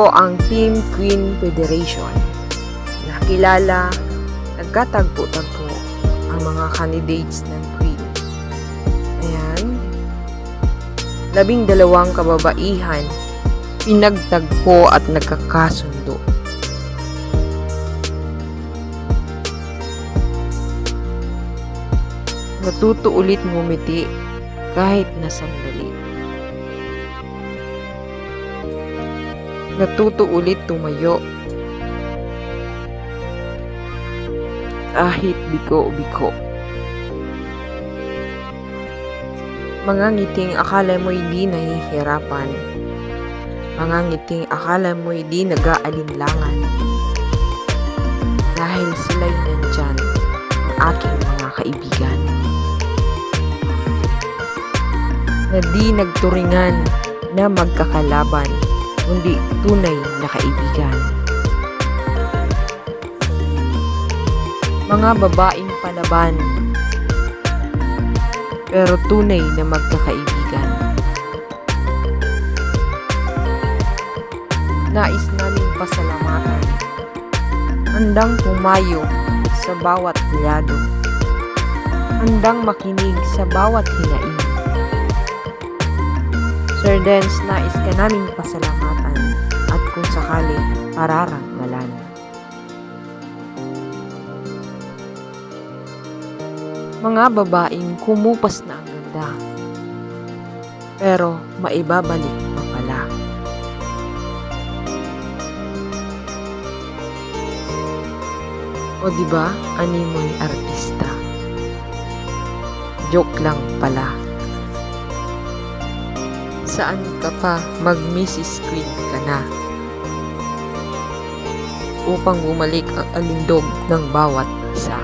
Ito ang Team Queen Federation. Nakilala, nagkatagpo-tagpo ang mga candidates ng Queen. Ayan. 12 kababaihan, pinagtagpo at nagkakasundo. Natuto ulit ngumiti kahit na sandali. Natuto ulit tumayo kahit biko-biko. Mga ngiting akala mo'y di nahihirapan. Mga ngiting akala mo'y di nag-aalinlangan. Dahil sila'y nandyan, ang aking mga kaibigan. Na di nagturingan na magkakalaban, kundi tunay na kaibigan. Mga babaeng palaban, pero tunay na magkakaibigan. Nais naming pasalamatan, handang pumayo sa bawat lado, handang makinig sa bawat hinaing. Sir Dance, nais ka naming pasalamatan at kung sakali, pararangalan. Mga babaeng kumupas na ang ganda, pero maibabalik pa pala. O diba, animoy artista? Joke lang pala. Saan ka pa mag-Mrs. Queen ka na? Upang bumalik ang alindog ng bawat isa.